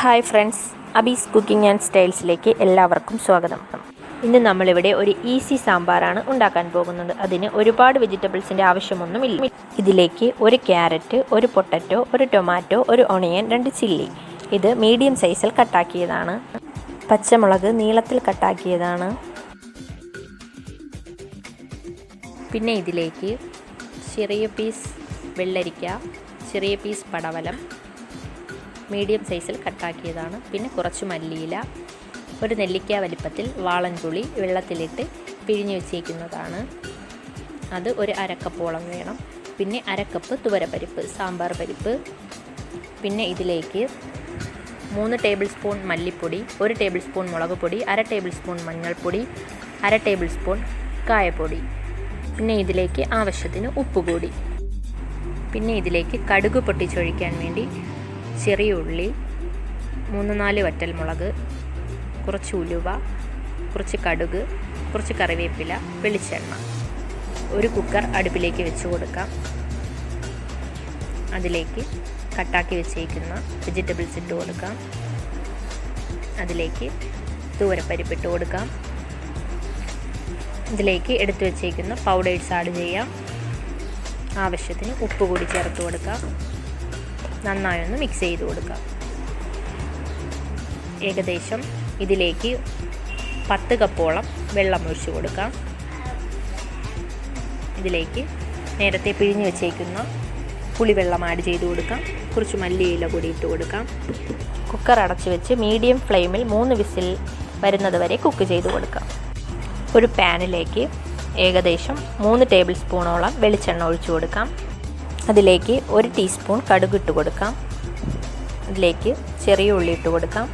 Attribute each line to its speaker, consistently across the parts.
Speaker 1: Hi friends, അബീസ് cooking and സ്റ്റൈൽസിലേക്ക് എല്ലാവർക്കും സ്വാഗതം. ഇന്ന് നമ്മളിവിടെ ഒരു ഈസി സാമ്പാറാണ് ഉണ്ടാക്കാൻ പോകുന്നത്. അതിന് ഒരുപാട് വെജിറ്റബിൾസിൻ്റെ ആവശ്യമൊന്നുമില്ല. ഇതിലേക്ക് ഒരു ക്യാരറ്റ്, ഒരു പൊട്ടറ്റോ, ഒരു ടൊമാറ്റോ, ഒരു ഒണിയൻ, 2 ചില്ലി. ഇത് മീഡിയം സൈസിൽ കട്ടാക്കിയതാണ്. പച്ചമുളക് നീളത്തിൽ കട്ടാക്കിയതാണ്. പിന്നെ ഇതിലേക്ക് ചെറിയ പീസ് വെള്ളരിക്ക, ചെറിയ പീസ് പടവലം മീഡിയം സൈസിൽ കട്ടാക്കിയതാണ്. പിന്നെ കുറച്ച് മല്ലിയില, ഒരു നെല്ലിക്ക വലിപ്പത്തിൽ വാളൻപുളി വെള്ളത്തിലിട്ട് പിഴിഞ്ഞ് വെച്ചേക്കുന്നതാണ്. അത് ഒരു അരക്കപ്പോളം വേണം. പിന്നെ അരക്കപ്പ് തുവരപ്പരിപ്പ്, സാമ്പാർ പരിപ്പ്. പിന്നെ ഇതിലേക്ക് 3 ടേബിൾ സ്പൂൺ മല്ലിപ്പൊടി, 1 ടേബിൾ സ്പൂൺ മുളക് പൊടി, 1/2 ടേബിൾ സ്പൂൺ മഞ്ഞൾപ്പൊടി, 1/2 ടേബിൾ സ്പൂൺ കായപ്പൊടി. പിന്നെ ഇതിലേക്ക് ആവശ്യത്തിന് ഉപ്പ് കൂടി. പിന്നെ ഇതിലേക്ക് കടുക് പൊട്ടിച്ചൊഴിക്കാൻ വേണ്ടി ചെറിയ ഉള്ളി, 3-4 വറ്റൽമുളക്, കുറച്ച് ഉലുവ, കുറച്ച് കടുക്, കുറച്ച് കറിവേപ്പില, വെളിച്ചെണ്ണ. ഒരു കുക്കർ അടുപ്പിലേക്ക് വെച്ച് കൊടുക്കാം. അതിലേക്ക് കട്ടാക്കി വെച്ചേക്കുന്ന വെജിറ്റബിൾസ് ഇട്ട് കൊടുക്കാം. അതിലേക്ക് തുവരപ്പരിപ്പ് ഇട്ട് കൊടുക്കാം. ഇതിലേക്ക് എടുത്തു വെച്ചേക്കുന്ന പൗഡേഴ്സ് ആഡ് ചെയ്യാം. ആവശ്യത്തിന് ഉപ്പ് കൂടി ചേർത്ത് കൊടുക്കാം. നന്നായി ഒന്ന് മിക്സ് ചെയ്ത് കൊടുക്കാം. ഏകദേശം ഇതിലേക്ക് 10 കപ്പോളം വെള്ളം ഒഴിച്ച് കൊടുക്കാം. ഇതിലേക്ക് നേരത്തെ പിഴിഞ്ഞ് വെച്ചേക്കുന്ന പുളിവെള്ളം ആഡ് ചെയ്ത് കൊടുക്കാം. കുറച്ച് മല്ലിയില കൂടി ഇട്ട് കൊടുക്കാം. കുക്കർ അടച്ച് വെച്ച് മീഡിയം ഫ്ലെയിമിൽ 3 വിസിൽ വരുന്നത് വരെ കുക്ക് ചെയ്ത് കൊടുക്കാം. ഒരു പാനിലേക്ക് ഏകദേശം 3 ടേബിൾ സ്പൂണോളം വെളിച്ചെണ്ണ ഒഴിച്ചു കൊടുക്കാം. അതിലേക്ക് 1 ടീസ്പൂൺ കടുക് ഇട്ട് കൊടുക്കാം. ഇതിലേക്ക് ചെറിയ ഉള്ളി ഇട്ട് കൊടുക്കാം.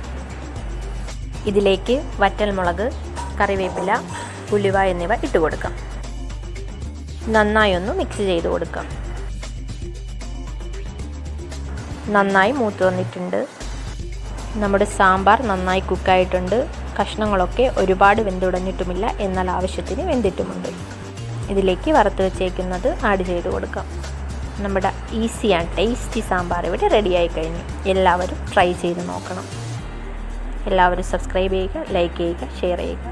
Speaker 1: ഇതിലേക്ക് വറ്റൽമുളക്, കറിവേപ്പില, ഉലുവ എന്നിവ ഇട്ട് കൊടുക്കാം. നന്നായി ഒന്ന് മിക്സ് ചെയ്ത് കൊടുക്കാം. നന്നായി മൂത്ത് വന്നിട്ടുണ്ട്. നമ്മുടെ സാമ്പാർ നന്നായി കുക്കായിട്ടുണ്ട്. കഷ്ണങ്ങളൊക്കെ ഒരുപാട് വെന്തുടഞ്ഞിട്ടുമില്ല, എന്നാൽ ആവശ്യത്തിന് വെന്തിട്ടുമുണ്ട്. ഇതിലേക്ക് വറുത്ത് വെച്ചേക്കുന്നത് ആഡ് ചെയ്ത് കൊടുക്കാം. നമ്മുടെ ഈസി ആൻഡ് ടേസ്റ്റി സാമ്പാർ ഇവിടെ റെഡിയായി കഴിഞ്ഞു. എല്ലാവരും ട്രൈ ചെയ്ത് നോക്കണം. എല്ലാവരും സബ്സ്ക്രൈബ് ചെയ്യുക, ലൈക്ക് ചെയ്യുക, ഷെയർ ചെയ്യുക.